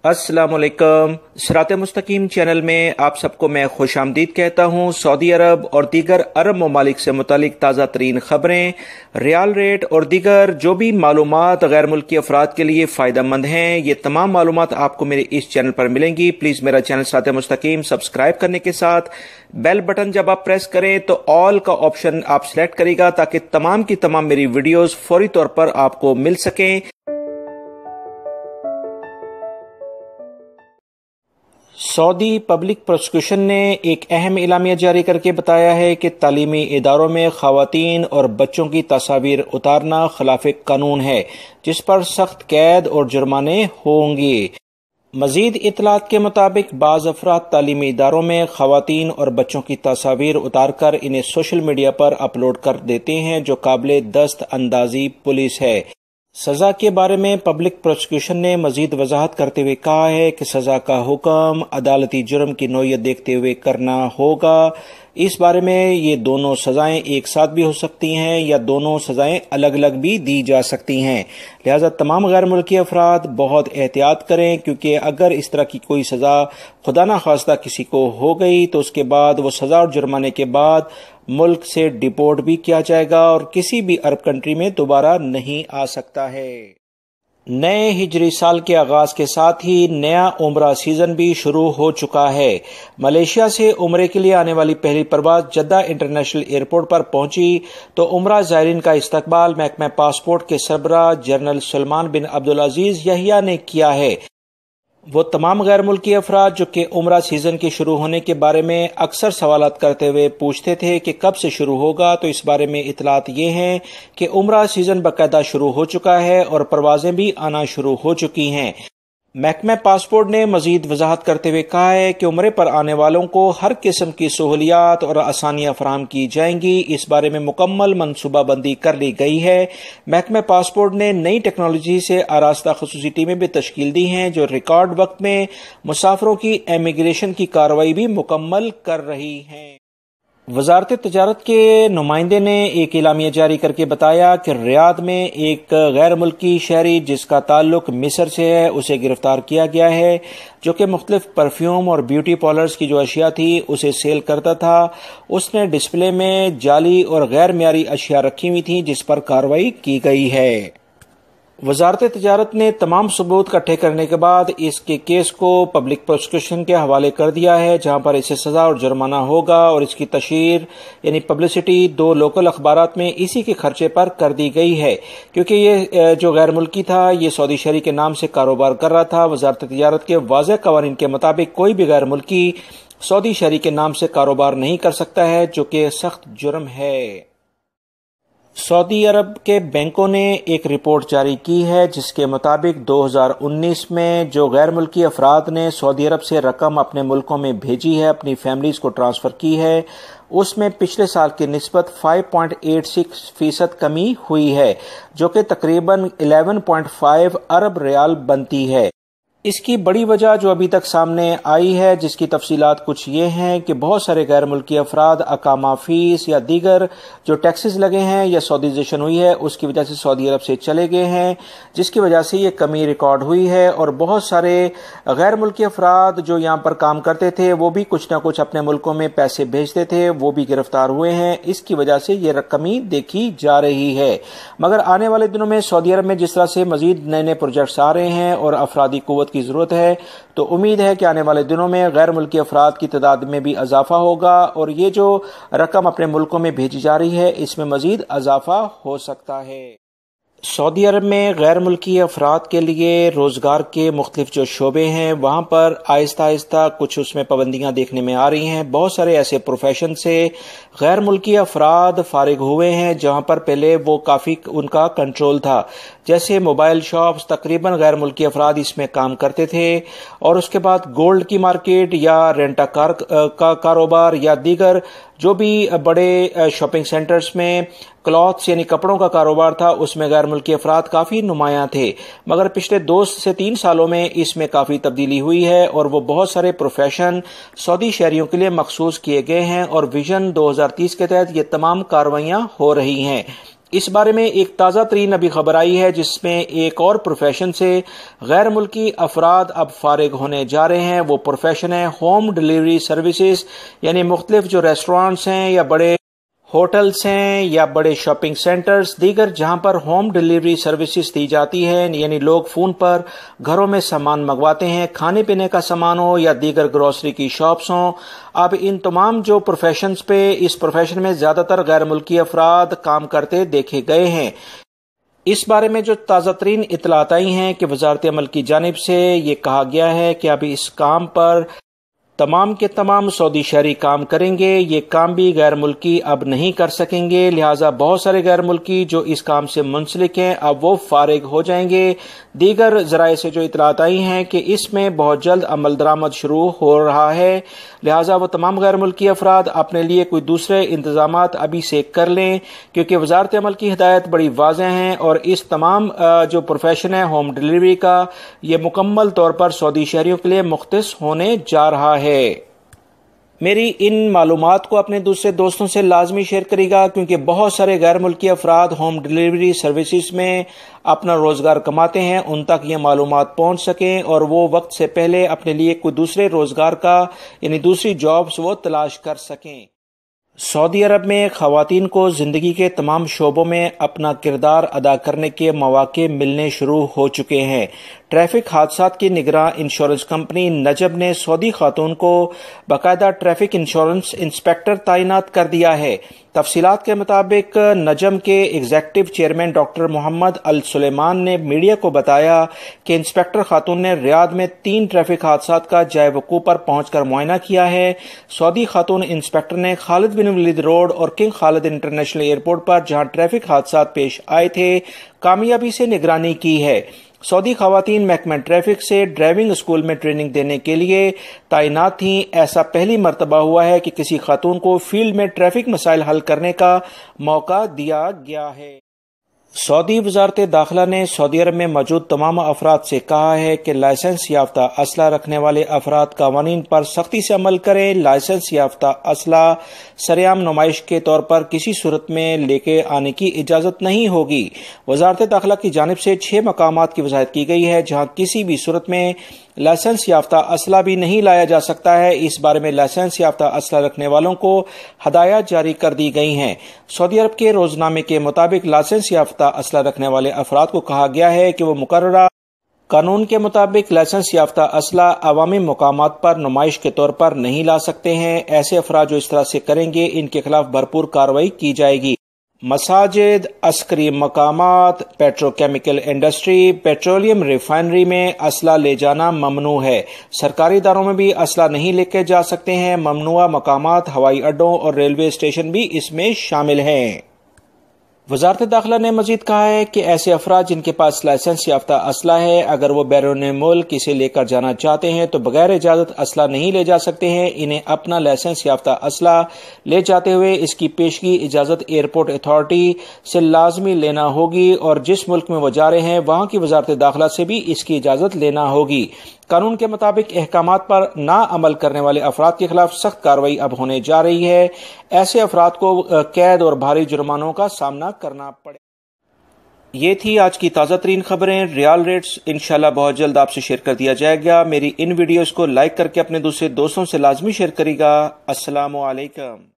السلام علیکم۔ صراط مستقیم چینل میں آپ سب کو میں خوش آمدید کہتا ہوں۔ سعودی عرب اور دیگر عرب ممالک سے متعلق تازہ ترین خبریں، ریال ریٹ اور دیگر جو بھی معلومات غیر ملکی افراد کے لیے فائدہ مند ہیں، یہ تمام معلومات آپ کو میرے اس چینل پر ملیں گی۔ پلیز میرا چینل صراط مستقیم سبسکرائب کرنے کے ساتھ بیل بٹن جب آپ پریس کریں تو آل کا آپشن آپ سلیکٹ کرے گا تاکہ تمام کی تمام میری ویڈیوز فوری طور پر آپ کو مل سکیں۔ سعودی پبلک پروسیکیوشن نے ایک اہم اعلامیہ جاری کر کے بتایا ہے کہ تعلیمی اداروں میں خواتین اور بچوں کی تصاویر اتارنا خلاف قانون ہے، جس پر سخت قید اور جرمانے ہوں گے۔ مزید اطلاعات کے مطابق بعض افراد تعلیمی اداروں میں خواتین اور بچوں کی تصاویر اتار کر انہیں سوشل میڈیا پر اپلوڈ کر دیتے ہیں، جو قابل دست اندازی پولیس ہے۔ سزا کے بارے میں پبلک پروسیکیوشن نے مزید وضاحت کرتے ہوئے کہا ہے کہ سزا کا حکم عدالتی جرم کی نوعیت دیکھتے ہوئے کرنا ہوگا۔ اس بارے میں یہ دونوں سزائیں ایک ساتھ بھی ہو سکتی ہیں یا دونوں سزائیں الگ الگ بھی دی جا سکتی ہیں، لہذا تمام غیر ملکی افراد بہت احتیاط کریں، کیونکہ اگر اس طرح کی کوئی سزا خدا نخواستہ کسی کو ہو گئی تو اس کے بعد وہ سزا اور جرمانے کے بعد ملک سے ڈیپورٹ بھی کیا جائے گا اور کسی بھی عرب کنٹری میں دوبارہ نہیں آ سکتا ہے۔ نئے ہجری سال کے آغاز کے ساتھ ہی نیا عمرہ سیزن بھی شروع ہو چکا ہے۔ ملیشیا سے عمرے کے لیے آنے والی پہلی پرواز جدہ انٹرنیشنل ایئرپورٹ پر پہنچی تو عمرہ زائرین کا استقبال محکمہ پاسپورٹ کے سربراہ جنرل سلمان بن عبدالعزیز یحییٰ نے کیا ہے۔ وہ تمام غیر ملکی افراد جو کہ عمرہ سیزن کے شروع ہونے کے بارے میں اکثر سوالات کرتے ہوئے پوچھتے تھے کہ کب سے شروع ہوگا، تو اس بارے میں اطلاعات یہ ہیں کہ عمرہ سیزن باقاعدہ شروع ہو چکا ہے اور پروازیں بھی آنا شروع ہو چکی ہیں۔ محکمہ پاسپورٹ نے مزید وضاحت کرتے ہوئے کہا ہے کہ عمرے پر آنے والوں کو ہر قسم کی سہولیات اور آسانیاں فراہم کی جائیں گی، اس بارے میں مکمل منصوبہ بندی کر لی گئی ہے۔ محکمہ پاسپورٹ نے نئی ٹیکنالوجی سے آراستہ خصوصی ٹیمیں بھی تشکیل دی ہیں جو ریکارڈ وقت میں مسافروں کی امیگریشن کی کارروائی بھی مکمل کر رہی ہیں۔ وزارت تجارت کے نمائندے نے ایک اعلامیہ جاری کر کے بتایا کہ ریاض میں ایک غیر ملکی شہری جس کا تعلق مصر سے ہے اسے گرفتار کیا گیا ہے، جو کہ مختلف پرفیوم اور بیوٹی پارلرز کی جو اشیاء تھی اسے سیل کرتا تھا۔ اس نے ڈسپلے میں جعلی اور غیر معیاری اشیاء رکھی ہوئی تھیں، جس پر کارروائی کی گئی ہے۔ وزارت تجارت نے تمام ثبوت اکٹھے کرنے کے بعد اس کے کیس کو پبلک پروسیکیوشن کے حوالے کر دیا ہے، جہاں پر اسے سزا اور جرمانہ ہوگا، اور اس کی تشہیر یعنی پبلسٹی 2 لوکل اخبارات میں اسی کے خرچے پر کر دی گئی ہے، کیونکہ یہ جو غیر ملکی تھا یہ سعودی شہری کے نام سے کاروبار کر رہا تھا۔ وزارت تجارت کے واضح قوانین کے مطابق کوئی بھی غیر ملکی سعودی شہری کے نام سے کاروبار نہیں کر سکتا ہے، جو کہ سخت جرم ہے۔ سعودی عرب کے بینکوں نے ایک رپورٹ جاری کی ہے جس کے مطابق 2019 میں جو غیر ملکی افراد نے سعودی عرب سے رقم اپنے ملکوں میں بھیجی ہے، اپنی فیملیز کو ٹرانسفر کی ہے، اس میں پچھلے سال کی نسبت 5.86% کمی ہوئی ہے، جو کہ تقریباً 11.5 ارب ریال بنتی ہے۔ اس کی بڑی وجہ جو ابھی تک سامنے آئی ہے، جس کی تفصیلات کچھ یہ ہیں کہ بہت سارے غیر ملکی افراد اقامہ فیس یا دیگر جو ٹیکسز لگے ہیں یا سعودیزیشن ہوئی ہے اس کی وجہ سے سعودی عرب سے چلے گئے ہیں، جس کی وجہ سے یہ کمی ریکارڈ ہوئی ہے، اور بہت سارے غیر ملکی افراد جو یہاں پر کام کرتے تھے وہ بھی کچھ نہ کچھ اپنے ملکوں میں پیسے بھیجتے تھے، وہ بھی گرفتار ہوئے ہیں۔ اس کی وجہ سے یہ کمی دیکھی جا رہی ہے، مگر آنے والے دنوں میں سعودی عرب میں جس طرح سے مزید نئے نئے پروجیکٹس آ رہے ہیں اور افرادی قوت کی ضرورت ہے، تو امید ہے کہ آنے والے دنوں میں غیر ملکی افراد کی تعداد میں بھی اضافہ ہوگا، اور یہ جو رقم اپنے ملکوں میں بھیجی جا رہی ہے اس میں مزید اضافہ ہو سکتا ہے۔ سعودی عرب میں غیر ملکی افراد کے لیے روزگار کے مختلف جو شعبے ہیں وہاں پر آہستہ آہستہ کچھ اس میں پابندیاں دیکھنے میں آ رہی ہیں۔ بہت سارے ایسے پروفیشن سے غیر ملکی افراد فارغ ہوئے ہیں جہاں پر پہلے وہ کافی ان کا کنٹرول تھا، جیسے موبائل شاپس، تقریباً غیر ملکی افراد اس میں کام کرتے تھے، اور اس کے بعد گولڈ کی مارکیٹ یا رینٹا کار کا کاروبار یا دیگر جو بھی بڑے شاپنگ سینٹرز میں کلاتھس یعنی کپڑوں کا کاروبار تھا، اس میں غیر ملکی افراد کافی نمایاں تھے، مگر پچھلے 2 سے 3 سالوں میں اس میں کافی تبدیلی ہوئی ہے، اور وہ بہت سارے پروفیشن سعودی شہریوں کے لیے مخصوص کیے گئے ہیں، اور ویژن 2030 کے تحت یہ تمام کارروائیاں ہو رہی ہیں۔ اس بارے میں ایک تازہ ترین ابھی خبر آئی ہے جس میں ایک اور پروفیشن سے غیر ملکی افراد اب فارغ ہونے جا رہے ہیں۔ وہ پروفیشن ہے ہوم ڈیلیوری سروسز، یعنی مختلف جو ریسٹورانٹس ہیں یا بڑے ہوٹلز ہیں یا بڑے شاپنگ سینٹرز دیگر جہاں پر ہوم ڈیلیوری سروسز دی جاتی ہے، یعنی لوگ فون پر گھروں میں سامان منگواتے ہیں، کھانے پینے کا سامان ہو یا دیگر گروسری کی شاپس ہوں۔ اب ان تمام جو پروفیشنز پہ اس پروفیشن میں زیادہ تر غیر ملکی افراد کام کرتے دیکھے گئے ہیں۔ اس بارے میں جو تازہ ترین اطلاعات آئی ہیں کہ وزارت عمل کی جانب سے یہ کہا گیا ہے کہ اب اس کام پر تمام کے تمام سعودی شہری کام کریں گے، یہ کام بھی غیر ملکی اب نہیں کر سکیں گے، لہٰذا بہت سارے غیر ملکی جو اس کام سے منسلک ہیں اب وہ فارغ ہو جائیں گے۔ دیگر ذرائع سے جو اطلاعات آئی ہیں کہ اس میں بہت جلد عمل درآمد شروع ہو رہا ہے، لہٰذا وہ تمام غیر ملکی افراد اپنے لیے کوئی دوسرے انتظامات ابھی سے کر لیں، کیونکہ وزارت عمل کی ہدایت بڑی واضح ہیں اور اس تمام جو پروفیشن ہے ہوم ڈیلیوری کا یہ مکمل طور پر سعودی شہریوں کے لیے مختص ہونے جا رہا ہے۔ میری ان معلومات کو اپنے دوسرے دوستوں سے لازمی شیئر کرے گا، کیونکہ بہت سارے غیر ملکی افراد ہوم ڈیلیوری سروسز میں اپنا روزگار کماتے ہیں، ان تک یہ معلومات پہنچ سکیں اور وہ وقت سے پہلے اپنے لیے کوئی دوسرے روزگار کا یعنی دوسری جابز وہ تلاش کر سکیں۔ سعودی عرب میں خواتین کو زندگی کے تمام شعبوں میں اپنا کردار ادا کرنے کے مواقع ملنے شروع ہو چکے ہیں۔ ٹریفک حادثات کی نگراں انشورنس کمپنی نجم نے سعودی خاتون کو باقاعدہ ٹریفک انشورنس انسپیکٹر تعینات کر دیا ہے۔ تفصیلات کے مطابق نجم کے ایگزیکٹو چیئرمین ڈاکٹر محمد السلیمان نے میڈیا کو بتایا کہ انسپیکٹر خاتون نے ریاض میں 3 ٹریفک حادثات کا جائے وقوع پر پہنچ کر معائنہ کیا ہے۔ سعودی خاتون انسپیکٹر نے خالد بن ولید روڈ اور کنگ خالد انٹرنیشنل ایئرپورٹ پر جہاں ٹریفک حادثات پیش آئے تھے کامیابی سے نگرانی کی ہے۔ سعودی خواتین محکمہ ٹریفک سے ڈرائیونگ اسکول میں ٹریننگ دینے کے لیے تعینات تھیں۔ ایسا پہلی مرتبہ ہوا ہے کہ کسی خاتون کو فیلڈ میں ٹریفک مسائل حل کرنے کا موقع دیا گیا ہے۔ سعودی وزارت داخلہ نے سعودی عرب میں موجود تمام افراد سے کہا ہے کہ لائسنس یافتہ اسلحہ رکھنے والے افراد قوانین پر سختی سے عمل کریں۔ لائسنس یافتہ اسلحہ سرعام نمائش کے طور پر کسی صورت میں لے کے آنے کی اجازت نہیں ہوگی۔ وزارت داخلہ کی جانب سے 6 مقامات کی وضاحت کی گئی ہے جہاں کسی بھی صورت میں لائسنس یافتہ اسلحہ بھی نہیں لایا جا سکتا ہے۔ اس بارے میں لائسنس یافتہ اسلحہ رکھنے والوں کو ہدایات جاری کر دی گئی ہیں۔ سعودی عرب کے روزنامے کے مطابق لائسنس یافتہ اسلحہ رکھنے والے افراد کو کہا گیا ہے کہ وہ مقررہ قانون کے مطابق لائسنس یافتہ اسلحہ عوامی مقامات پر نمائش کے طور پر نہیں لا سکتے ہیں۔ ایسے افراد جو اس طرح سے کریں گے ان کے خلاف بھرپور کارروائی کی جائے گی۔ مساجد، عسکری مقامات، پیٹروکیمیکل انڈسٹری، پیٹرولیم ریفائنری میں اسلحہ لے جانا ممنوع ہے۔ سرکاری اداروں میں بھی اسلحہ نہیں لے کے جا سکتے ہیں۔ ممنوعہ مقامات ہوائی اڈوں اور ریلوے اسٹیشن بھی اس میں شامل ہیں۔ وزارت داخلہ نے مزید کہا ہے کہ ایسے افراد جن کے پاس لائسنس یافتہ اسلحہ ہے اگر وہ بیرون ملک اسے لے کر جانا چاہتے ہیں تو بغیر اجازت اسلحہ نہیں لے جا سکتے ہیں۔ انہیں اپنا لائسنس یافتہ اسلحہ لے جاتے ہوئے اس کی پیشگی اجازت ایئرپورٹ اتھارٹی سے لازمی لینا ہوگی اور جس ملک میں وہ جا رہے ہیں وہاں کی وزارت داخلہ سے بھی اس کی اجازت لینا ہوگی۔ قانون کے مطابق احکامات پر نہ عمل کرنے والے افراد کے خلاف سخت کارروائی اب ہونے جا رہی ہے۔ ایسے افراد کو قید اور بھاری جرمانوں کا سامنا کرنا پڑے۔ یہ تھی آج کی تازہ ترین خبریں۔ ریال ریٹس انشاءاللہ بہت جلد آپ سے شیئر کر دیا جائے گا۔ میری ان ویڈیوز کو لائک کر کے اپنے دوسرے دوستوں سے لازمی شیئر کرے گا۔ السلام علیکم۔